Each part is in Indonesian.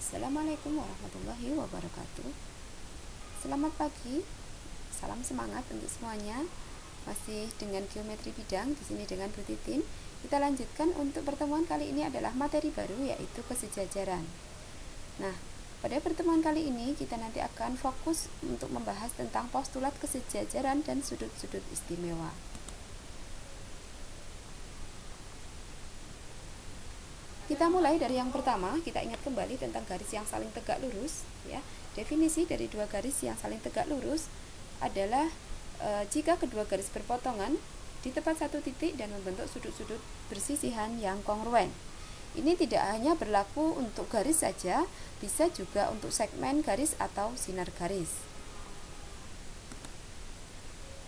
Assalamualaikum warahmatullahi wabarakatuh. Selamat pagi, salam semangat untuk semuanya. Masih dengan geometri bidang, di sini dengan Bu Titin. Kita lanjutkan untuk pertemuan kali ini adalah materi baru, yaitu kesejajaran. Nah, pada pertemuan kali ini kita nanti akan fokus untuk membahas tentang postulat kesejajaran dan sudut-sudut istimewa. Kita mulai dari yang pertama. Kita ingat kembali tentang garis yang saling tegak lurus, ya. Definisi dari dua garis yang saling tegak lurus adalah jika kedua garis berpotongan di tepat satu titik dan membentuk sudut-sudut bersisihan yang kongruen. Ini tidak hanya berlaku untuk garis saja, bisa juga untuk segmen garis atau sinar garis.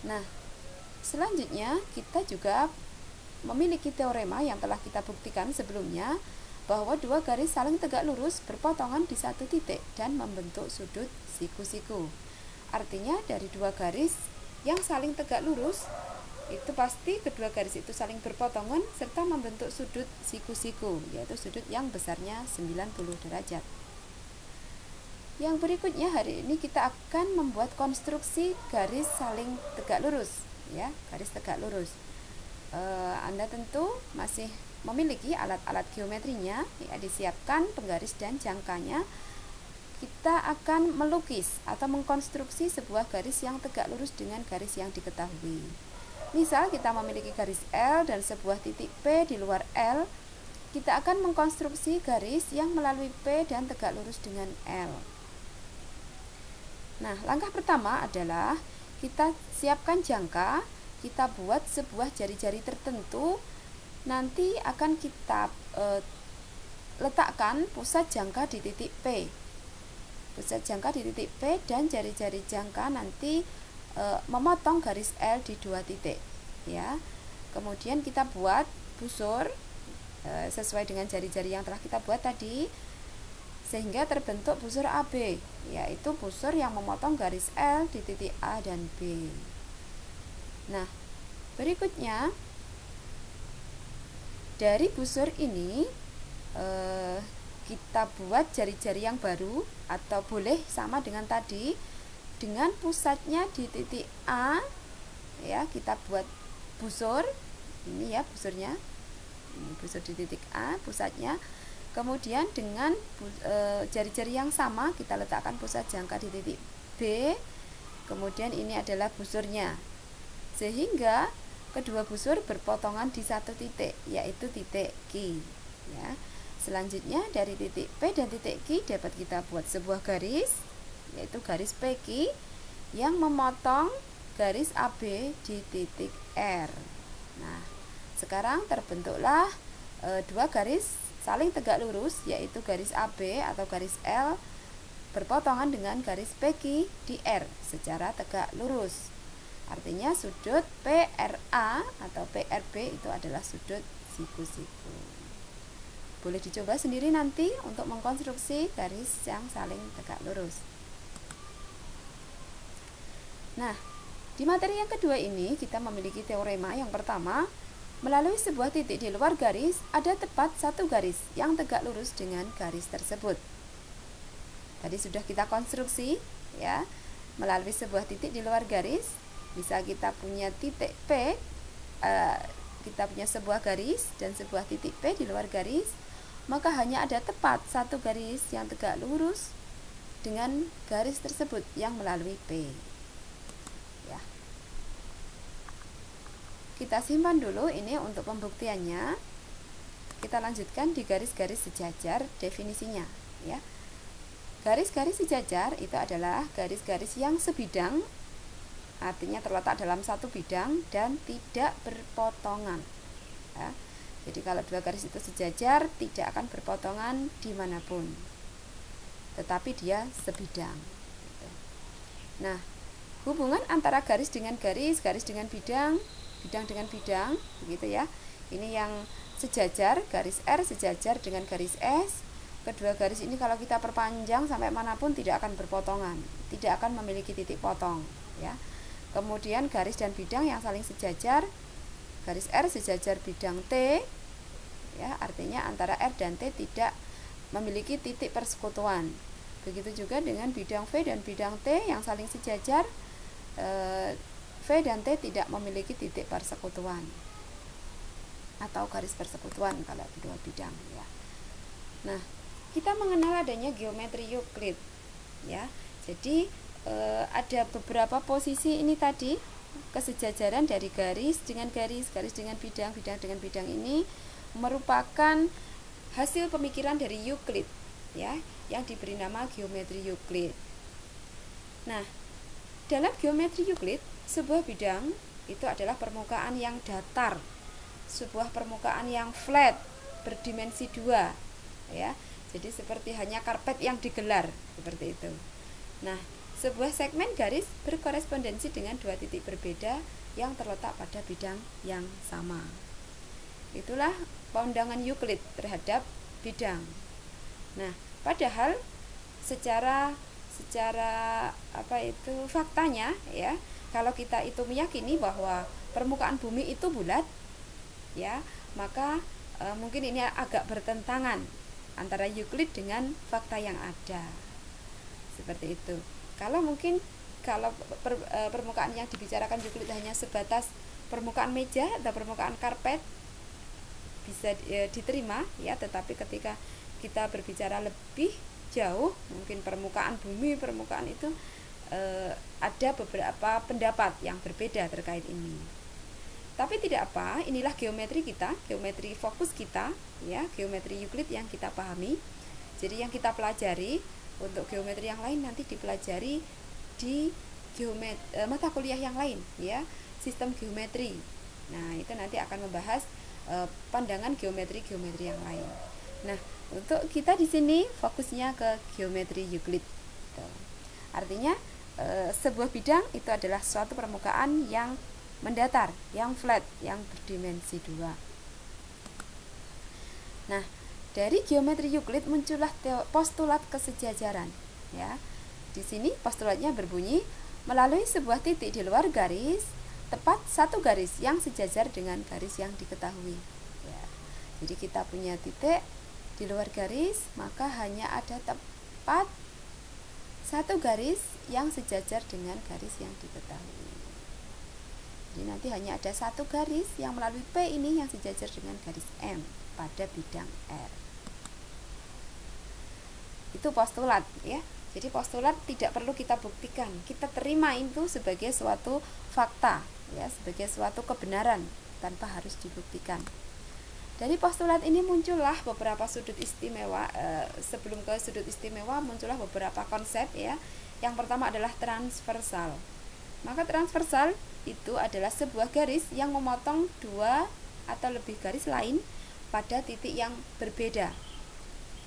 Nah, selanjutnya kita juga memiliki teorema yang telah kita buktikan sebelumnya, bahwa dua garis saling tegak lurus berpotongan di satu titik dan membentuk sudut siku-siku. Artinya dari dua garis yang saling tegak lurus, itu pasti kedua garis itu saling berpotongan serta membentuk sudut siku-siku, yaitu sudut yang besarnya 90 derajat. Yang berikutnya, hari ini kita akan membuat konstruksi garis saling tegak lurus, ya, garis tegak lurus. Anda tentu masih memiliki alat-alat geometrinya, ya, disiapkan penggaris dan jangkanya. Kita akan melukis atau mengkonstruksi sebuah garis yang tegak lurus dengan garis yang diketahui. Misal kita memiliki garis L dan sebuah titik P di luar L, kita akan mengkonstruksi garis yang melalui P dan tegak lurus dengan L. Nah, langkah pertama adalah kita siapkan jangka. Kita buat sebuah jari-jari tertentu, nanti akan kita letakkan pusat jangka di titik P. Pusat jangka di titik P dan jari-jari jangka nanti memotong garis L di dua titik, ya. Kemudian kita buat busur sesuai dengan jari-jari yang telah kita buat tadi, sehingga terbentuk busur AB, yaitu busur yang memotong garis L di titik A dan B. Nah, berikutnya dari busur ini kita buat jari-jari yang baru, atau boleh sama dengan tadi, dengan pusatnya di titik A, ya. Kita buat busur ini, ya, busurnya, ini busur di titik A, pusatnya. Kemudian dengan jari-jari yang sama kita letakkan pusat jangka di titik B. Kemudian ini adalah busurnya, sehingga kedua busur berpotongan di satu titik, yaitu titik Q, ya. Selanjutnya dari titik P dan titik Q dapat kita buat sebuah garis, yaitu garis PQ yang memotong garis AB di titik R. Nah, sekarang terbentuklah dua garis saling tegak lurus, yaitu garis AB atau garis L berpotongan dengan garis PQ di R secara tegak lurus. Artinya sudut PRA atau PRB itu adalah sudut siku-siku. Boleh dicoba sendiri nanti untuk mengkonstruksi garis yang saling tegak lurus. Nah, di materi yang kedua ini kita memiliki teorema yang pertama. Melalui sebuah titik di luar garis, ada tepat satu garis yang tegak lurus dengan garis tersebut. Tadi sudah kita konstruksi, ya. Melalui sebuah titik di luar garis, bisa kita punya titik P, kita punya sebuah garis dan sebuah titik P di luar garis, maka hanya ada tepat satu garis yang tegak lurus dengan garis tersebut yang melalui P, ya. Kita simpan dulu ini untuk pembuktiannya. Kita lanjutkan di garis-garis sejajar definisinya, ya. Garis-garis sejajar itu adalah garis-garis yang sebidang, artinya terletak dalam satu bidang dan tidak berpotongan, ya. Jadi kalau dua garis itu sejajar, tidak akan berpotongan dimanapun, tetapi dia sebidang, gitu. Nah, hubungan antara garis dengan garis, garis dengan bidang, bidang dengan bidang, begitu, ya. Ini yang sejajar, garis R sejajar dengan garis S. Kedua garis ini kalau kita perpanjang sampai manapun tidak akan berpotongan, tidak akan memiliki titik potong, ya. Kemudian garis dan bidang yang saling sejajar, garis R sejajar bidang T, ya, artinya antara R dan T tidak memiliki titik persekutuan. Begitu juga dengan bidang V dan bidang T yang saling sejajar, V dan T tidak memiliki titik persekutuan atau garis persekutuan kalau kedua bidang ya. Nah, kita mengenal adanya geometri Euclid ya. Jadi ada beberapa posisi ini tadi, kesejajaran dari garis dengan garis, garis dengan bidang, bidang dengan bidang ini merupakan hasil pemikiran dari Euclid ya, yang diberi nama geometri Euclid. Nah, dalam geometri Euclid, sebuah bidang itu adalah permukaan yang datar, sebuah permukaan yang flat, berdimensi 2 ya. Jadi seperti hanya karpet yang digelar, seperti itu. Nah, sebuah segmen garis berkorespondensi dengan dua titik berbeda yang terletak pada bidang yang sama. Itulah pandangan Euclid terhadap bidang. Nah, padahal secara faktanya ya, kalau kita itu meyakini bahwa permukaan bumi itu bulat ya, maka mungkin ini agak bertentangan antara Euclid dengan fakta yang ada. Seperti itu. Kalau permukaan yang dibicarakan Euclid hanya sebatas permukaan meja atau permukaan karpet, bisa diterima ya, tetapi ketika kita berbicara lebih jauh, mungkin permukaan bumi, permukaan itu ada beberapa pendapat yang berbeda terkait ini. Tapi tidak apa, inilah geometri kita, geometri fokus kita ya, geometri Euclid yang kita pahami. Jadi yang kita pelajari untuk geometri yang lain nanti dipelajari di mata kuliah yang lain ya, sistem geometri. Nah, itu nanti akan membahas pandangan geometri yang lain. Nah, untuk kita di sini fokusnya ke geometri Euclid. Artinya sebuah bidang itu adalah suatu permukaan yang mendatar, yang flat, yang berdimensi 2. Nah, dari geometri Euclid muncullah postulat kesejajaran ya. Di sini postulatnya berbunyi, melalui sebuah titik di luar garis, tepat satu garis yang sejajar dengan garis yang diketahui ya. Jadi kita punya titik di luar garis, maka hanya ada tepat satu garis yang sejajar dengan garis yang diketahui. Jadi nanti hanya ada satu garis yang melalui P ini yang sejajar dengan garis M pada bidang R. Itu postulat ya. Jadi postulat tidak perlu kita buktikan, kita terima itu sebagai suatu fakta ya, sebagai suatu kebenaran tanpa harus dibuktikan. Dari postulat ini muncullah beberapa sudut istimewa. Sebelum ke sudut istimewa muncullah beberapa konsep ya. Yang pertama adalah transversal. Maka transversal itu adalah sebuah garis yang memotong dua atau lebih garis lain pada titik yang berbeda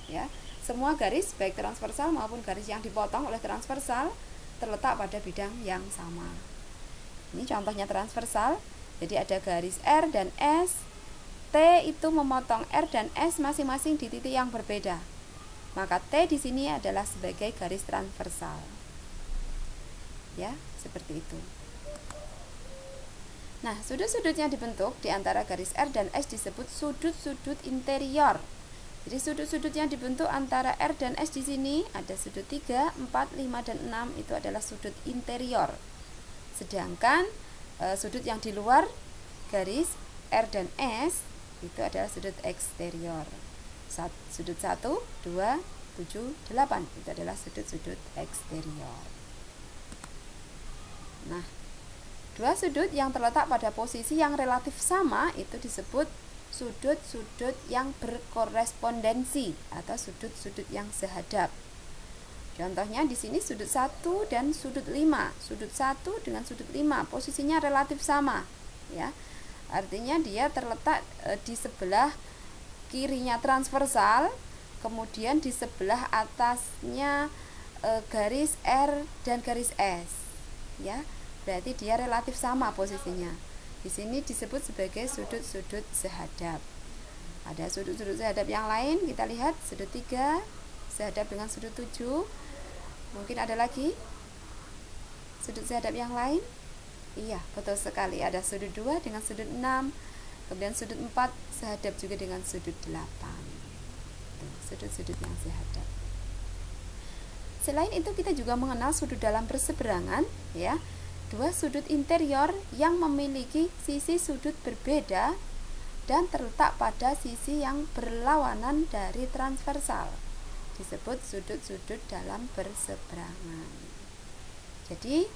ya. Semua garis baik transversal maupun garis yang dipotong oleh transversal terletak pada bidang yang sama. Ini contohnya transversal. Jadi ada garis R dan S. T itu memotong R dan S masing-masing di titik yang berbeda. Maka T di sini adalah sebagai garis transversal. Ya, seperti itu. Nah, sudut-sudut yang dibentuk di antara garis R dan S disebut sudut-sudut interior. Jadi sudut-sudut yang dibentuk antara R dan S di sini ada sudut 3, 4, 5 dan 6 itu adalah sudut interior. Sedangkan sudut yang di luar garis R dan S itu adalah sudut eksterior. Sudut 1, 2, 7, 8 itu adalah sudut-sudut eksterior. Nah, dua sudut yang terletak pada posisi yang relatif sama itu disebut sudut-sudut yang berkorespondensi atau sudut-sudut yang sehadap. Contohnya di sini sudut 1 dan sudut 5. Sudut 1 dengan sudut 5 posisinya relatif sama ya. Artinya dia terletak di sebelah kirinya transversal, kemudian di sebelah atasnya garis R dan garis S ya. Berarti dia relatif sama posisinya. Di sini disebut sebagai sudut-sudut sehadap. Ada sudut-sudut sehadap yang lain, kita lihat sudut 3 sehadap dengan sudut 7. Mungkin ada lagi sudut sehadap yang lain. Iya, betul sekali. Ada sudut 2 dengan sudut 6. Kemudian sudut 4 sehadap juga dengan sudut 8. itu sudut-sudut yang sehadap. Selain itu kita juga mengenal sudut dalam berseberangan, ya. Dua sudut interior yang memiliki sisi sudut berbeda dan terletak pada sisi yang berlawanan dari transversal disebut sudut-sudut dalam berseberangan. Jadi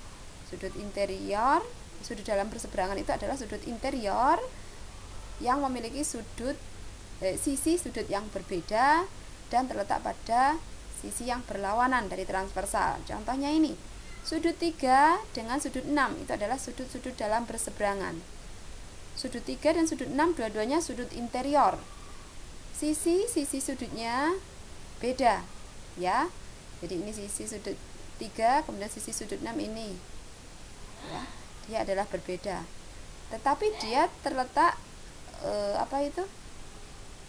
sudut interior, sudut dalam berseberangan itu adalah sudut interior yang memiliki sisi sudut yang berbeda dan terletak pada sisi yang berlawanan dari transversal. Contohnya ini, sudut 3 dengan sudut 6 itu adalah sudut-sudut dalam berseberangan. Sudut 3 dan sudut 6 dua-duanya sudut interior. Sisi sudutnya beda, ya. Jadi ini sisi sudut 3, kemudian sisi sudut 6 ini. Ya, dia adalah berbeda. Tetapi dia terletak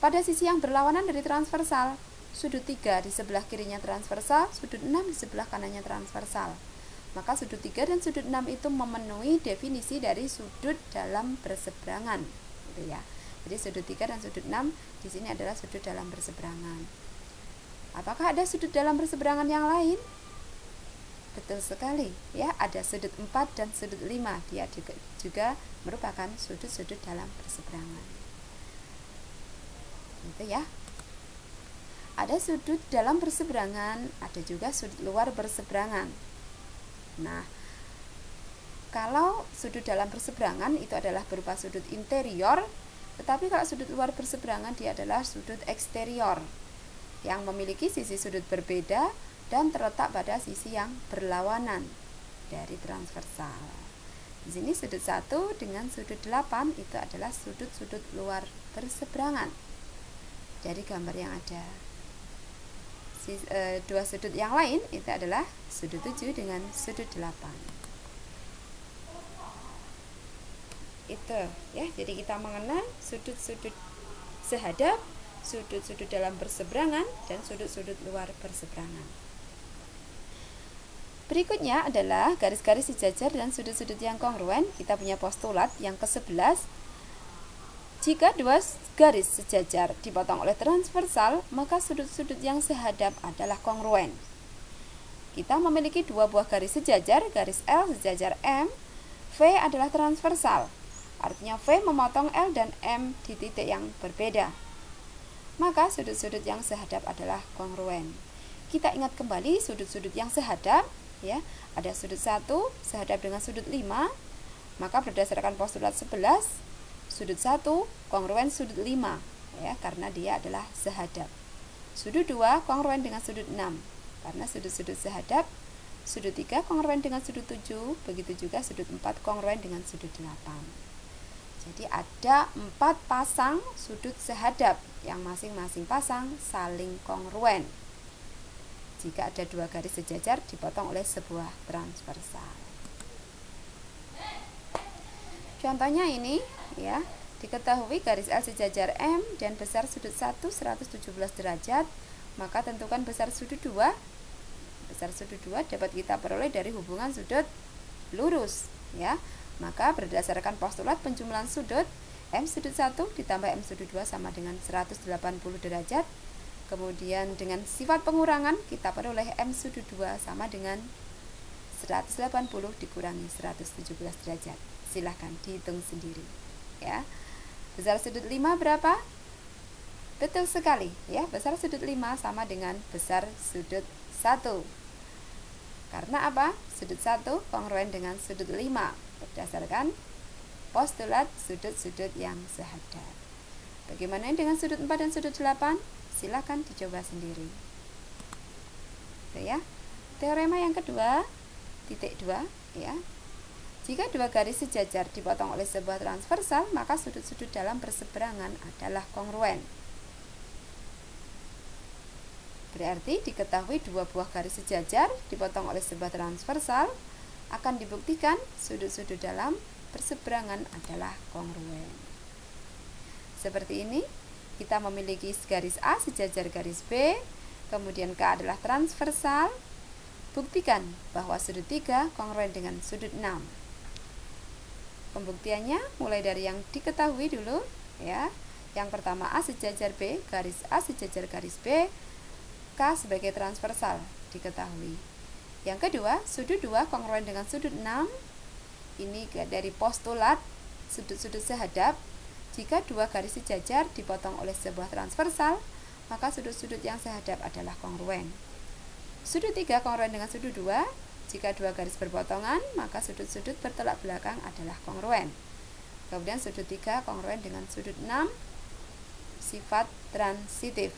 pada sisi yang berlawanan dari transversal. Sudut 3 di sebelah kirinya transversal, sudut 6 di sebelah kanannya transversal. Maka sudut 3 dan sudut 6 itu memenuhi definisi dari sudut dalam berseberangan, gitu ya. Jadi sudut 3 dan sudut 6 di sini adalah sudut dalam berseberangan. Apakah ada sudut dalam berseberangan yang lain? Betul sekali, ya. Ada sudut 4 dan sudut 5. Dia juga merupakan sudut-sudut dalam berseberangan. Gitu ya. Ada sudut dalam berseberangan, ada juga sudut luar berseberangan. Nah, kalau sudut dalam berseberangan itu adalah berupa sudut interior, tetapi kalau sudut luar berseberangan dia adalah sudut eksterior yang memiliki sisi sudut berbeda dan terletak pada sisi yang berlawanan dari transversal. Di sini sudut 1 dengan sudut 8 itu adalah sudut-sudut luar berseberangan dari gambar yang ada. Dua sudut yang lain itu adalah sudut 7 dengan sudut 8. Itu ya, jadi kita mengenal sudut-sudut sehadap, sudut-sudut dalam berseberangan, dan sudut-sudut luar berseberangan. Berikutnya adalah garis-garis sejajar dan sudut-sudut yang kongruen. Kita punya postulat yang ke-11. Jika dua garis sejajar dipotong oleh transversal, maka sudut-sudut yang sehadap adalah kongruen. Kita memiliki dua buah garis sejajar, garis L sejajar M. V adalah transversal, artinya V memotong L dan M di titik yang berbeda. Maka sudut-sudut yang sehadap adalah kongruen. Kita ingat kembali sudut-sudut yang sehadap, ya. Ada sudut 1 sehadap dengan sudut 5, maka berdasarkan postulat 11, sudut 1 kongruen sudut 5, ya, karena dia adalah sehadap. Sudut 2 kongruen dengan sudut 6, karena sudut-sudut sehadap. Sudut 3 kongruen dengan sudut 7, begitu juga sudut 4 kongruen dengan sudut 8. Jadi ada 4 pasang sudut sehadap yang masing-masing pasang saling kongruen jika ada dua garis sejajar dipotong oleh sebuah transversal. Contohnya ini, ya, diketahui garis L sejajar M dan besar sudut 1 117 derajat, maka tentukan besar sudut 2. Besar sudut 2 dapat kita peroleh dari hubungan sudut lurus, ya. Maka berdasarkan postulat penjumlahan sudut, M sudut 1 ditambah M sudut 2 sama dengan 180 derajat. Kemudian dengan sifat pengurangan kita peroleh M sudut 2 sama dengan 180 dikurangi 117 derajat. Silahkan dihitung sendiri, ya. Besar sudut 5 berapa? Betul sekali, ya. Besar sudut 5 sama dengan besar sudut 1. Karena apa? Sudut 1 kongruen dengan sudut 5 berdasarkan postulat sudut-sudut yang sehadap. Bagaimana dengan sudut 4 dan sudut 8? Silakan dicoba sendiri. Oke, ya. Teorema yang kedua, titik 2, ya. Jika dua garis sejajar dipotong oleh sebuah transversal, maka sudut-sudut dalam berseberangan adalah kongruen. Berarti diketahui dua buah garis sejajar dipotong oleh sebuah transversal, akan dibuktikan sudut-sudut dalam berseberangan adalah kongruen. Seperti ini, kita memiliki garis A sejajar garis B, kemudian K adalah transversal. Buktikan bahwa sudut 3 kongruen dengan sudut 6. Pembuktiannya mulai dari yang diketahui dulu, ya. Yang pertama A sejajar B, garis A sejajar garis B, K sebagai transversal, diketahui. Yang kedua, sudut 2 kongruen dengan sudut 6. Ini dari postulat sudut-sudut sehadap. Jika dua garis sejajar dipotong oleh sebuah transversal, maka sudut-sudut yang sehadap adalah kongruen. Sudut 3 kongruen dengan sudut 2. Jika dua garis berpotongan, maka sudut-sudut bertolak belakang adalah kongruen. Kemudian sudut 3 kongruen dengan sudut 6, sifat transitif.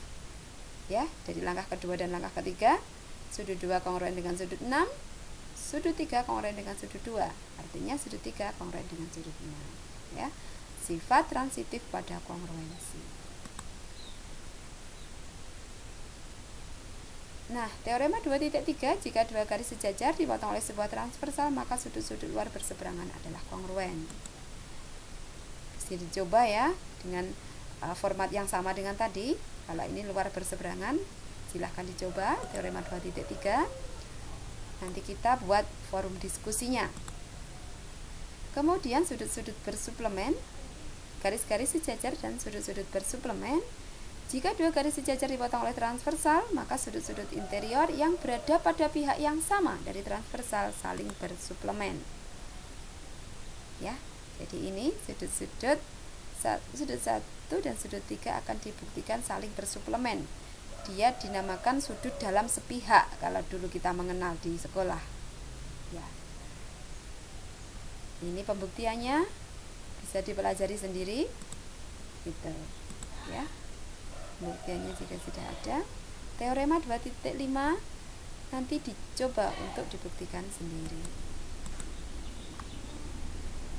Ya, dari langkah kedua dan langkah ketiga, sudut 2 kongruen dengan sudut 6, sudut 3 kongruen dengan sudut 2. Artinya sudut 3 kongruen dengan sudut 6. Ya, sifat transitif pada kongruensi. Nah, teorema 2.3, jika dua garis sejajar dipotong oleh sebuah transversal, maka sudut-sudut luar berseberangan adalah kongruen. Bisa dicoba ya dengan format yang sama dengan tadi. Kalau ini luar berseberangan, silahkan dicoba teorema 2.3. Nanti kita buat forum diskusinya. Kemudian sudut-sudut bersuplemen, garis-garis sejajar dan sudut-sudut bersuplemen. Jika dua garis sejajar dipotong oleh transversal, maka sudut-sudut interior yang berada pada pihak yang sama dari transversal saling bersuplemen. Ya, jadi ini sudut-sudut 1 dan sudut 3 akan dibuktikan saling bersuplemen. Dia dinamakan sudut dalam sepihak kalau dulu kita mengenal di sekolah. Ya. Ini pembuktiannya, bisa dipelajari sendiri. Gitu. Ya. Pembuktiannya jika sudah ada. Teorema 2.5 nanti dicoba untuk dibuktikan sendiri.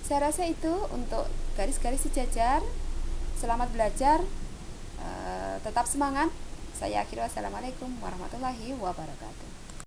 Saya rasa itu untuk garis-garis sejajar. Selamat belajar, tetap semangat. Saya akhiri, wassalamualaikum warahmatullahi wabarakatuh.